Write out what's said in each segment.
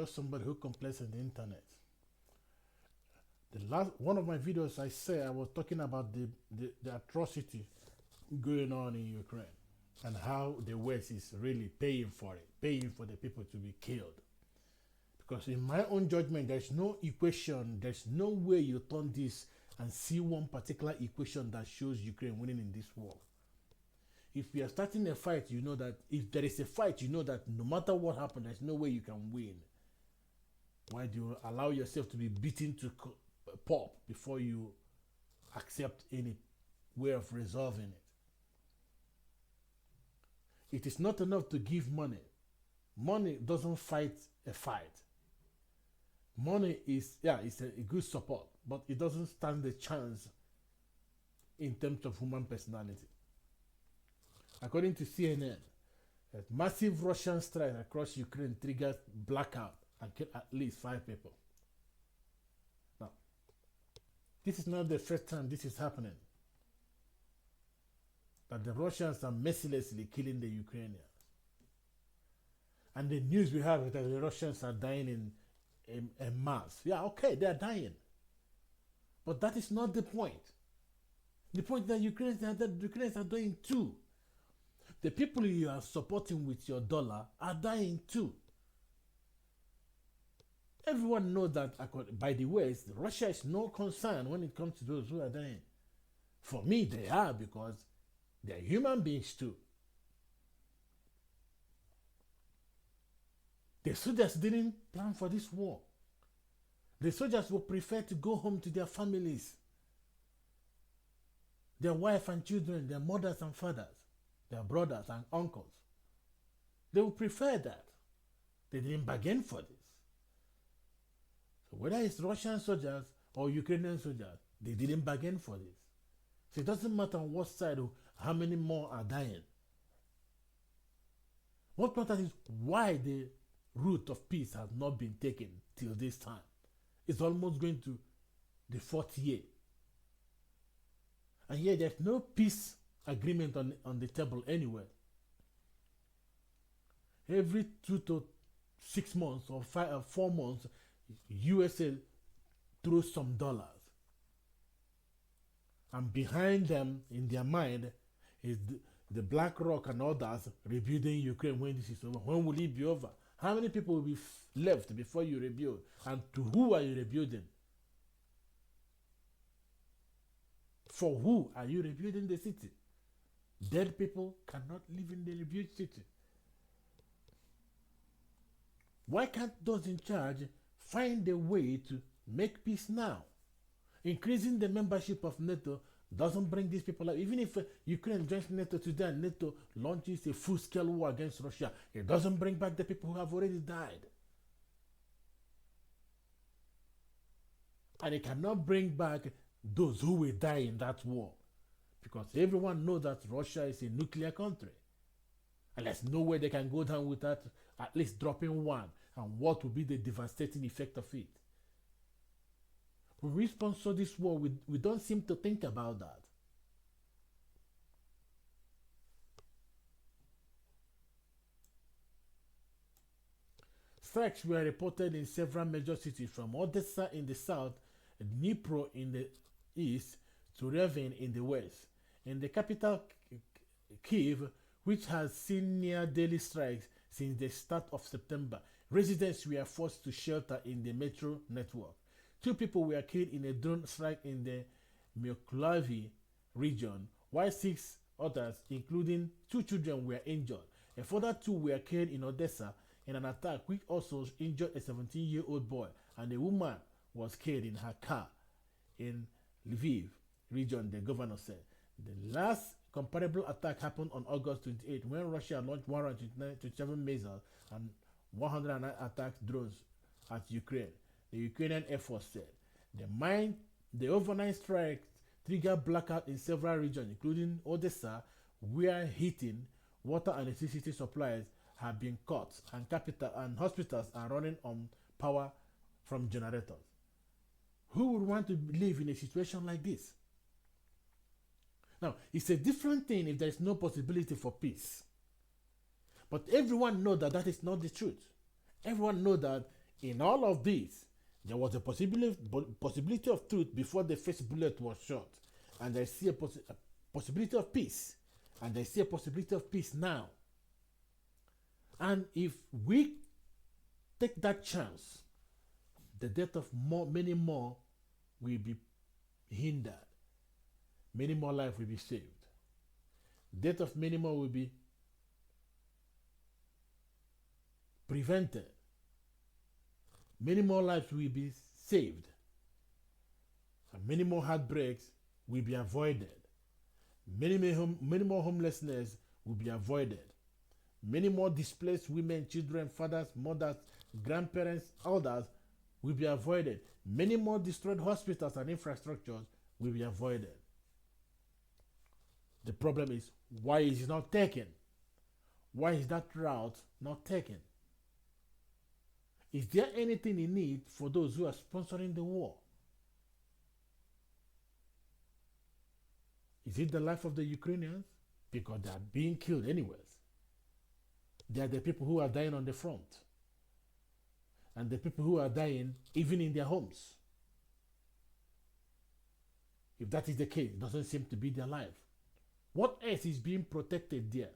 just somebody who complains on the internet. The last one of my videos, I was talking about the atrocity going on in Ukraine and how the West is really paying for it, paying for the people to be killed. Because in my own judgment, there's no equation, there's no way you turn this and see one particular equation that shows Ukraine winning in this war. If we are starting a fight, you know that if there is a fight, you know that no matter what happens, there's no way you can win. Why do you allow yourself to be beaten to pulp before you accept any way of resolving it? It is not enough to give money. Money doesn't fight a fight. Money is, it's a good support, but it doesn't stand a chance in terms of human personality. According to CNN, a massive Russian strike across Ukraine triggers blackout and killed at least 5 people. Now, this is not the first time this is happening. That the Russians are mercilessly killing the Ukrainians. And the news we have is that the Russians are dying in mass. Yeah, okay, they are dying. But that is not the point. The point is that the Ukrainians are dying too. The people you are supporting with your dollar are dying too. Everyone knows that by the West, Russia is no concern when it comes to those who are dying. For me, they are, because they are human beings too. The soldiers didn't plan for this war. The soldiers would prefer to go home to their families, their wife and children, their mothers and fathers, their brothers and uncles. They would prefer that. They didn't bargain for this. So whether it's Russian soldiers or Ukrainian soldiers, they didn't bargain for this. So it doesn't matter on what side or how many more are dying. What matters is why the route of peace has not been taken till this time. It's almost going to the 4th year. And yet there's no peace agreement on the table anywhere. Every 2 to 6 months or 5 or 4 months, USA throws some dollars. And behind them, in their mind, is the BlackRock and others rebuilding Ukraine when this is over. When will it be over? How many people will be left before you rebuild? And to who are you rebuilding? For who are you rebuilding the city? Dead people cannot live in the rebuilt city. Why can't those in charge find a way to make peace now? Increasing the membership of NATO doesn't bring these people up. Even if Ukraine joins NATO today and NATO launches a full-scale war against Russia, it doesn't bring back the people who have already died. And it cannot bring back those who will die in that war. Because everyone knows that Russia is a nuclear country. And there's no way they can go down without at least dropping one. And what will be the devastating effect of it? When we sponsor this war, we don't seem to think about that. Strikes were reported in several major cities, from Odessa in the south, Dnipro in the east, to Revin in the west. In the capital, Kyiv, which has seen near daily strikes since the start of September, residents were forced to shelter in the metro network. 2 people were killed in a drone strike in the Mykolaiv region, while 6 others, including 2 children, were injured. A further 2 were killed in Odessa in an attack which also injured a 17-year-old boy, and a woman was killed in her car in Lviv region, the governor said. The last comparable attack happened on August 28 when Russia launched 127 missiles and 109 attack drones at Ukraine. The Ukrainian Air Force said the overnight strikes triggered blackout in several regions, including Odessa, where heating, water, and electricity supplies have been cut, and hospitals are running on power from generators. Who would want to live in a situation like this? Now, it's a different thing if there is no possibility for peace. But everyone knows that that is not the truth. Everyone knows that In all of this, there was a possibility of truth before the first bullet was shot, and I see a possibility of peace, and I see a possibility of peace now. And if we take that chance, the death of many more will be hindered. Many more lives will be saved. Death of many more will be prevented. Many more lives will be saved. And many more heartbreaks will be avoided. Many more homelessness will be avoided. Many more displaced women, children, fathers, mothers, grandparents, elders will be avoided. Many more destroyed hospitals and infrastructures will be avoided. The problem is, why is it not taken? Why is that route not taken? Is there anything in it for those who are sponsoring the war? Is it the life of the Ukrainians? Because they are being killed anyways. They are the people who are dying on the front. And the people who are dying even in their homes. If that is the case, it doesn't seem to be their life. What else is being protected there?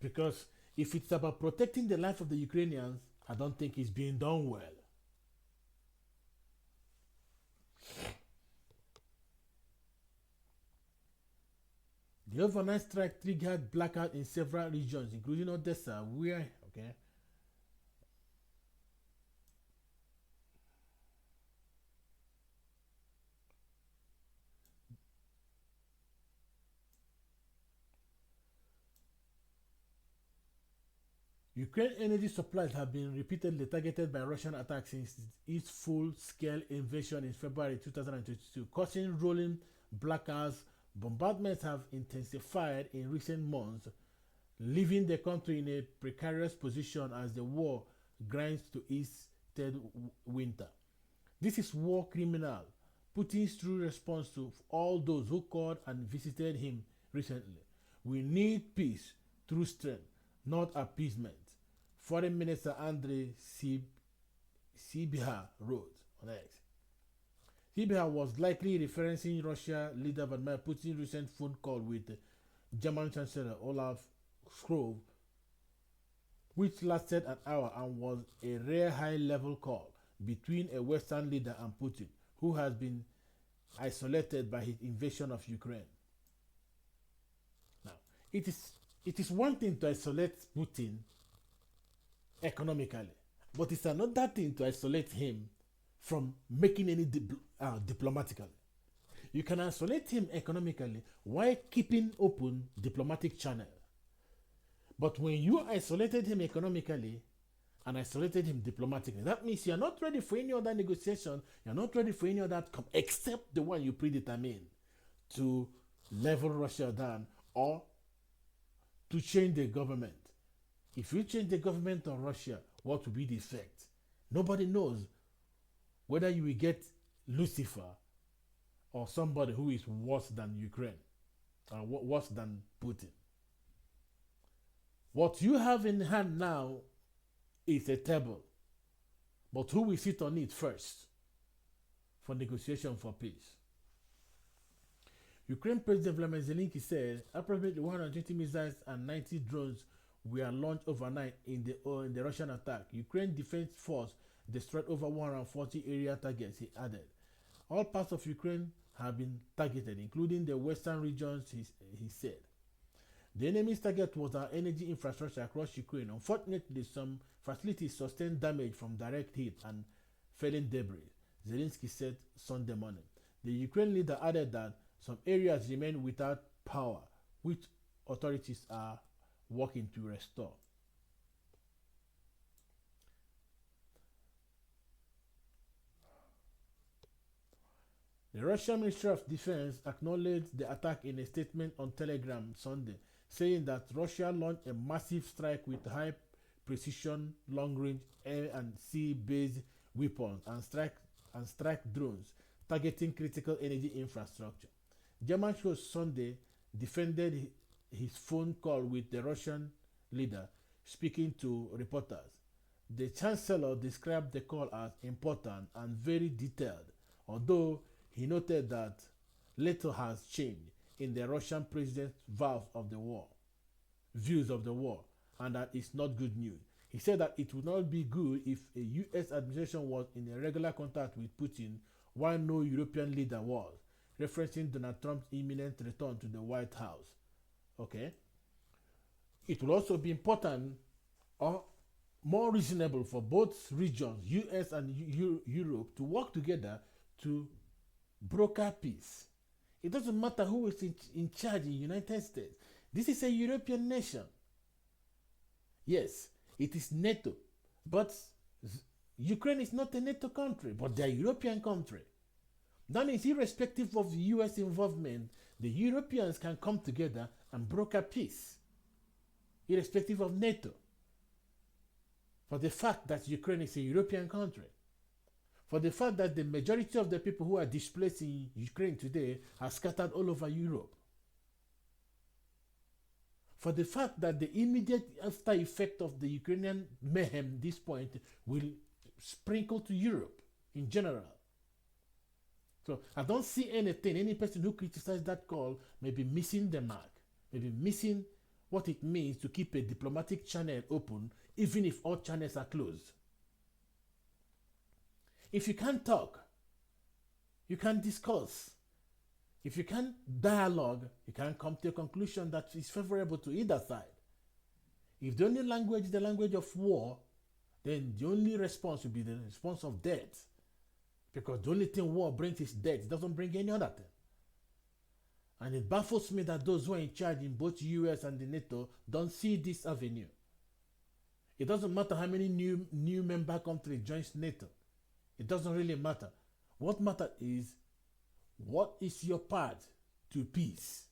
Because if it's about protecting the life of the Ukrainians, I don't think it's being done well. The overnight strike triggered blackout in several regions, including Odessa, where, okay, Ukraine energy supplies have been repeatedly targeted by Russian attacks since its full-scale invasion in February 2022, causing rolling blackouts. Bombardments have intensified in recent months, leaving the country in a precarious position as the war grinds to its third winter. This is war criminal, Putin's true response to all those who called and visited him recently. We need peace through strength, not appeasement. Foreign Minister Andrei Sybiha wrote on X. Sybiha was likely referencing Russia leader Vladimir Putin's recent phone call with German Chancellor Olaf Scholz, which lasted an hour and was a rare high-level call between a Western leader and Putin, who has been isolated by his invasion of Ukraine. Now, it is one thing to isolate Putin economically, but it's another thing to isolate him from making any diplomatically. You can isolate him economically while keeping open diplomatic channel. But when you isolated him economically and isolated him diplomatically, that means you're not ready for any other negotiation, you're not ready for any other outcome except the one you predetermine to level Russia down or to change the government. If you change the government of Russia, what will be the effect? Nobody knows whether you will get Lucifer or somebody who is worse than Ukraine or worse than Putin. What you have in hand now is a table, but who will sit on it first for negotiation for peace? Ukraine President Vladimir Zelensky said approximately 120 missiles and 90 drones were launched overnight in the Russian attack. Ukraine Defense Force destroyed over 140 area targets, he added. All parts of Ukraine have been targeted, including the western regions, he said. The enemy's target was our energy infrastructure across Ukraine. Unfortunately, some facilities sustained damage from direct hit and falling debris, Zelensky said Sunday morning. The Ukraine leader added that some areas remain without power, which authorities are working to restore. The Russian Ministry of Defense acknowledged the attack in a statement on Telegram Sunday, saying that Russia launched a massive strike with high-precision, long-range air and sea-based weapons and strike drones targeting critical energy infrastructure. German host Sunday defended his phone call with the Russian leader, speaking to reporters. The Chancellor described the call as important and very detailed, although he noted that little has changed in the Russian president's views of the war, and that it's not good news. He said that it would not be good if a US administration was in a regular contact with Putin while no European leader was, referencing Donald Trump's imminent return to the White House. Okay? It will also be important or more reasonable for both regions, US and Europe, to work together to broker peace. It doesn't matter who is in charge in the United States. This is a European nation. Yes, it is NATO, but Ukraine is not a NATO country, but they're a European country. That means irrespective of the US involvement, the Europeans can come together and broker peace, irrespective of NATO. For the fact that Ukraine is a European country, for the fact that the majority of the people who are displaced in Ukraine today are scattered all over Europe, for the fact that the immediate after effect of the Ukrainian mayhem at this point will sprinkle to Europe in general. So I don't see anything, any person who criticizes that call may be missing the mark, may be missing what it means to keep a diplomatic channel open even if all channels are closed. If you can't talk, you can't discuss. If you can't dialogue, you can't come to a conclusion that is favorable to either side. If the only language is the language of war, then the only response will be the response of death. Because the only thing war brings is death. It doesn't bring any other thing. And it baffles me that those who are in charge in both US and the NATO don't see this avenue. It doesn't matter how many new member countries joins NATO. It doesn't really matter. What matters is, what is your part to peace?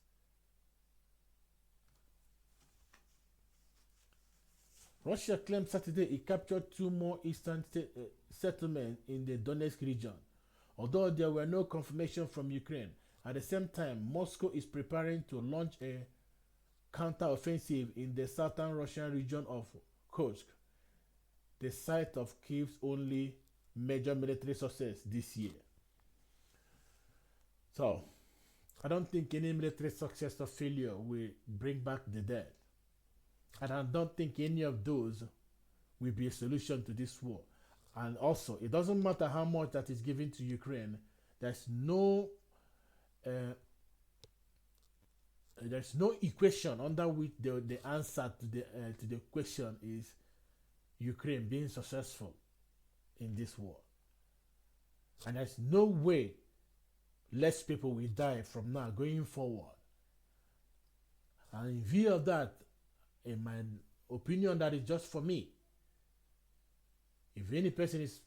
Russia claimed Saturday it captured 2 more eastern settlements in the Donetsk region, although there were no confirmation from Ukraine. At the same time, Moscow is preparing to launch a counter-offensive in the southern Russian region of Kursk, the site of Kyiv's only major military success this year. So, I don't think any military success or failure will bring back the dead. And I don't think any of those will be a solution to this war. And also, it doesn't matter how much that is given to Ukraine, there's no equation under which the answer to the question is Ukraine being successful in this war. And there's no way less people will die from now going forward. And in view of that, in my opinion, that is just for me. If any person is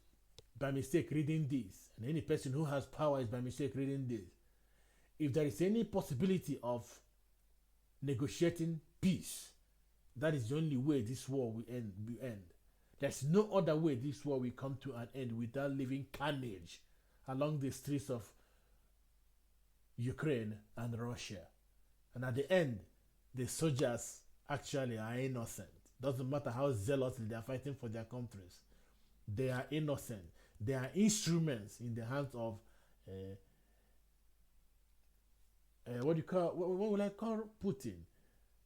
by mistake reading this, and any person who has power is by mistake reading this, if there is any possibility of negotiating peace, that is the only way this war will end. There's no other way this war will come to an end without leaving carnage along the streets of Ukraine and Russia. And at the end, the soldiers actually are innocent. Doesn't matter how zealously they are fighting for their countries. They are innocent. They are instruments in the hands of what will I call Putin?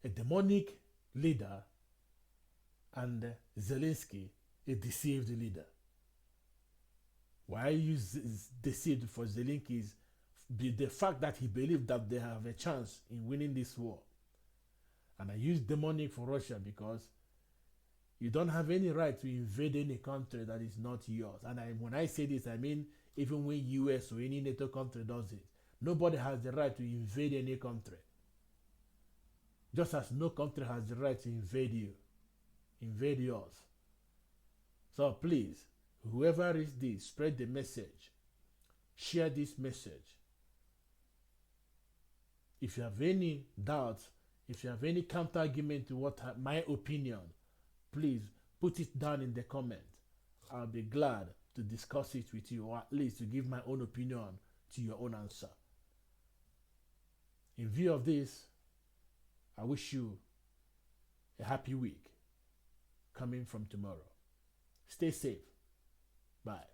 A demonic leader, and Zelensky, a deceived leader. Why you deceived for Zelensky is the fact that he believed that they have a chance in winning this war. And I use demonic for Russia because you don't have any right to invade any country that is not yours. And when I say this, I mean even when US or any NATO country does it. Nobody has the right to invade any country. Just as no country has the right to invade you. Invade yours. So please, whoever reads this, spread the message. Share this message. If you have any doubts, if you have any counter argument to what my opinion, please put it down in the comment. I'll be glad to discuss it with you, or at least to give my own opinion to your own answer. In view of this, I wish you a happy week coming from tomorrow. Stay safe. Bye.